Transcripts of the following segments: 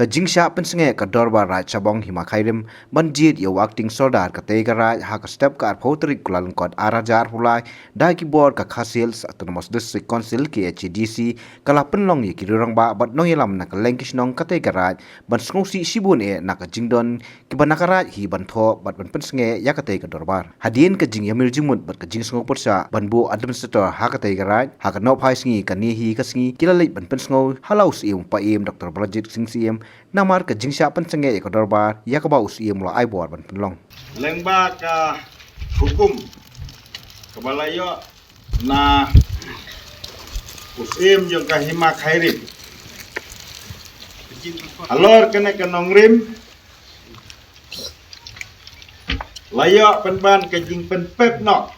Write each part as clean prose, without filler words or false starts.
ka jingsha pensenge ka dorba raj chabong hima khairim banjit yo acting soldar ka te ka raj ha ka step ka photri kulan kod arajar hulai dai ki board ka khasil autonomous district council ki HDC kala penlong ye ki rang ba bat no yelam na ka lengkish nong ka te ka raj ban sngosi sibun e na ka jingdon ki ban ka raj hi ban tho bat ban pensenge ya ka te ka dorbar hadin ka jing yamir jingmut bat ka jing sngo porsa ban bu administrator ha ka te ka raj ha ka no phai sngi ka ni hi ka sngi kila leit ban pensngo halaus im pa im Dr. Brajit Singh CM namar ka jingsha pensenge e ka dorbar ya ka ba us im lo ai bor ban penlong lengba ka hukum kabalayo na usim yung kahima khairim alor kena kanongrim layo penban ka jing penpep no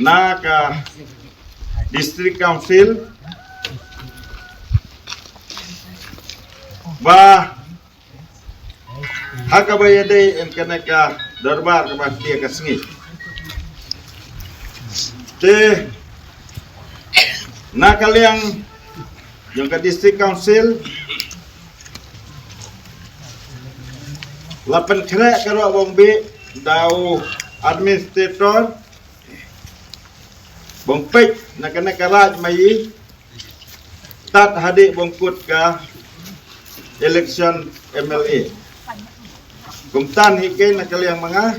na ka district council ba hakabayade en kanaka darbar ka bakti ka sngi te nakaliang yung ka district council lapan kre karo bong bi daw administrator bong pek na kanaka raj mai tat hadi bong kut ka election MLA kumtan hikay na kaliang mga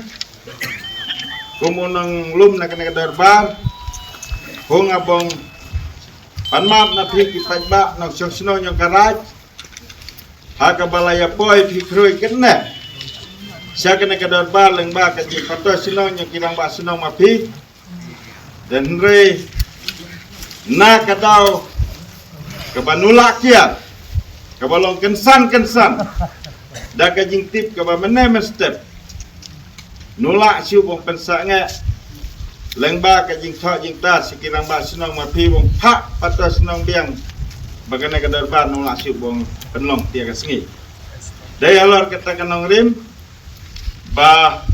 kumunang lum na kanaka darbar kung abong panmap na piki pagba ng sosno yung karaj hakabalaya po'y pikroy kena siya kanaka darbar lang ba kasi pato sinong yung kirang ba sinong mapi dan re na kadaw kabanulak yan kabalong kensan da kajing tip kaba menem step nulak siu bong pensa nga lengba kajing tho jing ta sikirang ba sinong mapi bong phak pata sinong biang bagana ka darbar nulak siu bong penlong tia ka sengi dai alor kata kanong rim ba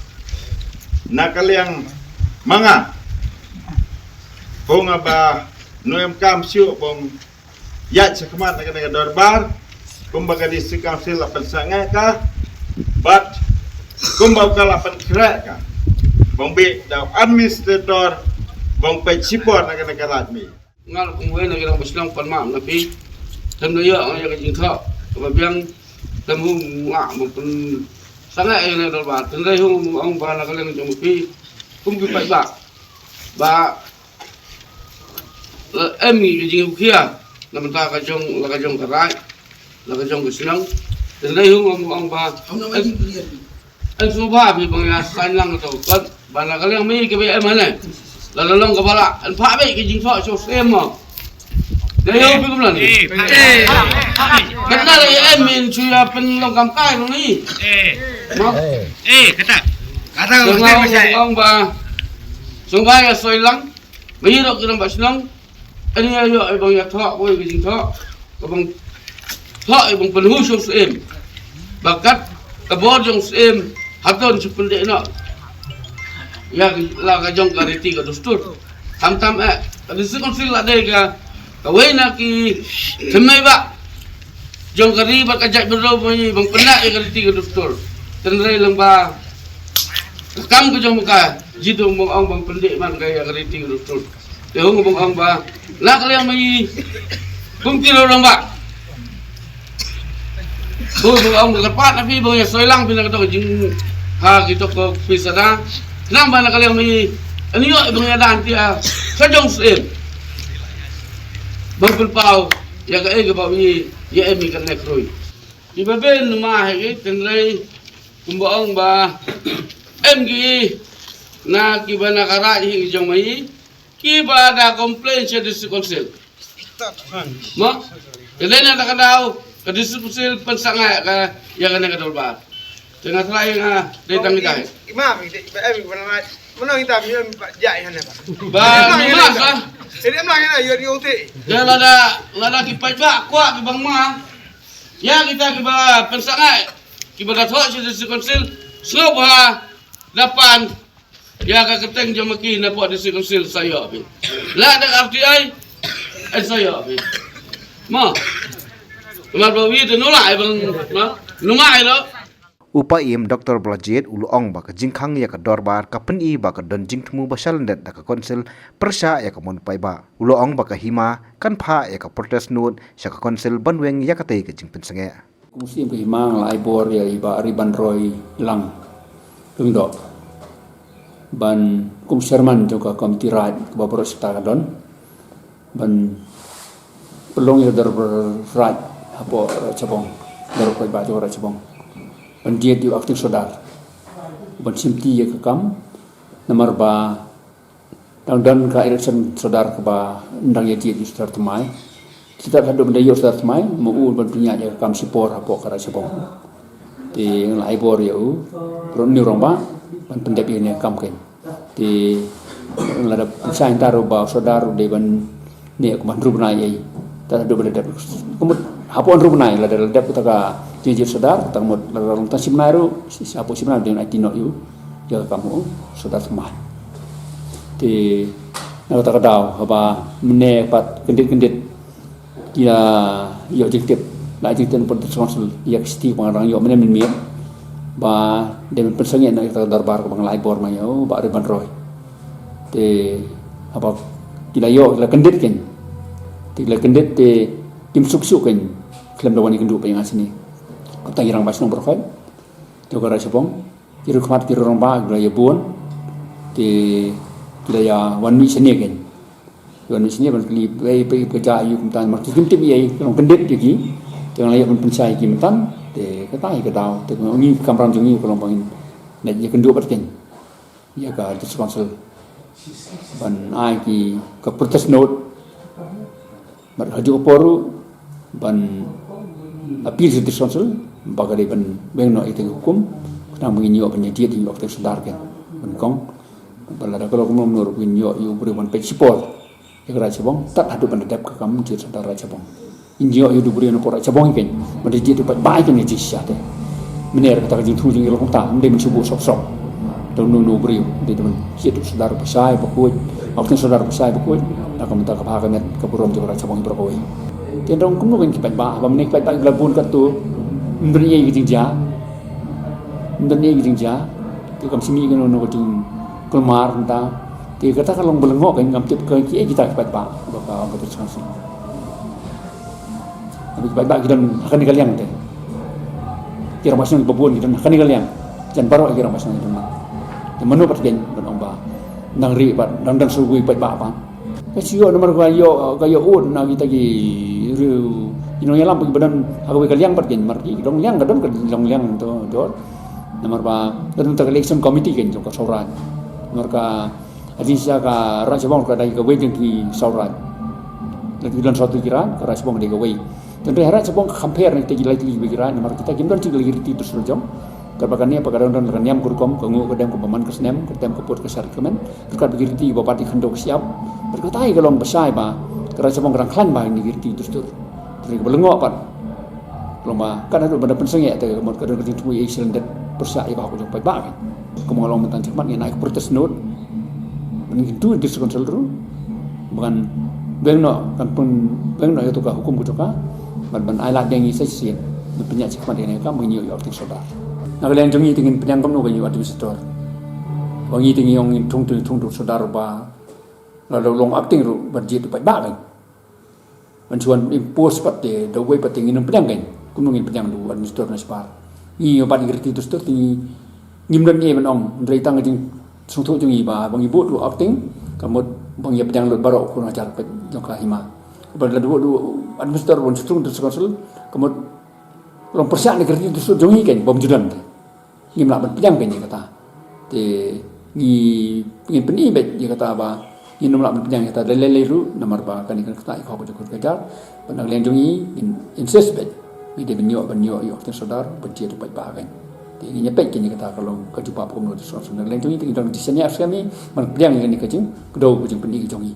nakaliang manga bunga ba noem kam siu bong yat sakmat nakana ka darbar kumbaga district council apan sangat ka but kumbaga kalapan kira ka bong bi daw administrator bong pe support na kana kalatmi ngal kung wen nang baslang panma napi tan doya ang ya jing tha kabiang tamu nga mo pun sangat ay na dalba tan dai hung ang bala kalang jong pi kum bi pai ba emi jing kia namta ka jong la ka jong karai laga jong kesenang dan dai hung ang ba ang subha bi bang ya san lang to kan bana kali ang mai ke be mana lalalong ka bala an pha be ke jing tho so sem mo dai hung bi kum lan kata le em min chu ya pen long kam kai no ni kata ang ba subha ya soi lang mai ro ke ba sinang ani ya yo bang ya tho ko ke jing tho ko bang tho ibang penhuso sem bakat kabod yung sem haton sependi no ya la ka jong kariti ka dustur tam ada sekonsil ada ka kawai na ki semai ba jong kari ba kajak bero mai bang penak ya kariti ka dustur tenrai lang ba kam ko jong muka jido mong ang bang pendik man kaya kariti ka dustur de hong bang ang ba la kaliang mai kumkilo lang ba bung ang kapat na bung ya soilang pinakato jing ha gitu ko pisana namba na kaliang may ano yo ibang ya danti sa jong sim bang pulpao ya ka ga ba wi ya emi kan nekroy iba ben ma he tenrai kumbaong ba MG na kiba na karahi jong mai kiba da complain sa district council mo kailan na nakadaw kadisipusil pansanga ka yang kana kadolba tengah try nga datang kita imam mana kita mi jai hana ba mas ah ini amlang na yo uti ya lada kipai ba kwa bang ma ya kita kiba pansanga kiba da tho si district slow ha dapan ya ka keteng jamaki na po district council sayo bi la da RTI ay sayo bi ma Mà bảo vì nó lại bằng nó mãi đó. Upaim Dr. Blajet Uluong baka jingkhang ya ka dorbar ka peni baka don jingthmu basal net da ka konsil persha ya ka mon paiba Uluong baka hima kan pha ya ka protest note sya ka konsil banweng ya ka tei ka jingpen sange Musim ke himang lai bor ya iba riban roy lang tung do ban kum sherman juga komiti raj ba boros ta don ban pelong ya dar raj apo cabong dar ko ba jora cabong ban dia di aktif sodar ban simti ya kam nomor ba dan ka election sodar ke ba ndang ya dia di start mai kita ada benda yo start mai mu ban punya ya kam sipor apo kara cabong di lai bor ya ron ni romba ban pendep ini kam ken di lada sain taru ba sodar de ban ne ko ban rubna ye ta do benda dep kumut hapon rubna lada dep ta jijir sodar tang mot larong ta simnaru apo simnaru dengan atino yu ya kamu sodar semai di na ta kadau apa mene pat kendit-kendit dia yo jikip la jikten pun konsul ya sti pangarang yo mene min mien ba de persengnya na ta darbar bang lai bor ma yo ba riban roy di apa kila yo la kendit ken ti la kendit te tim suk-suk ken klem dawani kendu pa yang asini Kota Irang Basnong berkhoi, juga rasa bong, kira kmat kira orang bah, kira ya buan, di kira ya wan mi seni kan, wan mi seni ban kali bay kerja ayu kemudian marti kim yai, orang kendit lagi, jangan layak pensai kemudian, di kata kedau, di ini kamran jungi kalau bangin, nak dia kendu berken, ya ka di sponsor, ban ai ki ke protest note, berhaju poru, ban appeal di sponsor. Bagai ban bengno itu hukum nang menginyo penyedia di waktu sedar kan benkong balada kalau kamu menurut menginyo yu beri ban pecipol ya raja bong tak ada pendedap ke kamu jadi sedar raja bong inyo yu diberi no raja bong kan menjadi dapat baik ni jisya teh mener kata jing tu jing lo ta mende mencubu sok-sok dan nu beri di teman jadi sedar besai bakut waktu sedar besai bakut nak kamu tak kepahakan ke burom di raja bong berkoi tendong kamu kan kipat ba menik kipat glabun kat tu Mendanya gitu jah, tu kami sini kan orang tu kelemar entah, tu kata kalau belengok kan kami tiap kali kita dapat pak, bakal betul sangat. Tapi dapat kita akan nikaliang tu, kira masuk babun kita akan nikaliang, jangan baru kira masuk itu mah. Menu pergen beromba, nang ri pak, nang sugui dapat apa? Kasiyo nomor kayo nang kita riu. Ino yalam pergi badan aku kaliang pergi marki dong liang kadon dong liang to dor nomor ba kadon ta election committee kan jong ka sauran nomor ka adinsia ka raja bang ka dai ka we jeng ki sauran lagi dan satu kira ka raja bang dai ka we tentu raja bang compare ni tegi lagi kira nomor kita kim don tinggal lagi terus rojong karbakannya apa kadon don nyam kurkom kangu kadam ko paman kesnem kadam ko pot kesar kemen terkat begirti bapati khandok siap berkatai kalau besai ba raja bang rang klan ba ni girti terus Mereka belengok pan, lomba kan ada benda pensengnya tu, kemudian kadang kadang tu Asian dat persia iba aku jumpa bang, kemudian orang mentan cepat ni naik protes note, mungkin tu di sekonsel tu, bukan bengno kan pun bengno itu kah hukum kucaka, ban ailat yang ini sesian, penyak cepat ini kan menyiu arti saudara. Nak kalian jungi dengan penyang kamu kan ada visitor, wangi tinggi yang tung saudara ba, lalu long acting ru berjit tu bang. Mencuan impos pati, dawai pati nginum pedang kan, kunungin pedang dua administrator naspar. Ini obat ngerti itu stor tinggi, nyimdan ni menong, dari tang jeng sungtu jeng iba, bang ibu tu acting, kamu bang ia pedang lut barok kun ajar pet jangka hima. Pada dua administrator pun sungtu terus konsul, kamu orang persiap ngerti itu stor jeng kan, bom judan. Ini melak pedang kan dia kata, ingin penibet dia kata apa? Ini nomor yang kita leleru nomor apa kan kita ikut berjuang kejar pada kalian jungi insist bet ini benyo yo saudara benci itu baik bahagian ini nyepek kini kata kalau kejumpa pun menurut saudara kalian jungi tinggal di sini kami mana yang ini kecil kedua berjuang pendidik jungi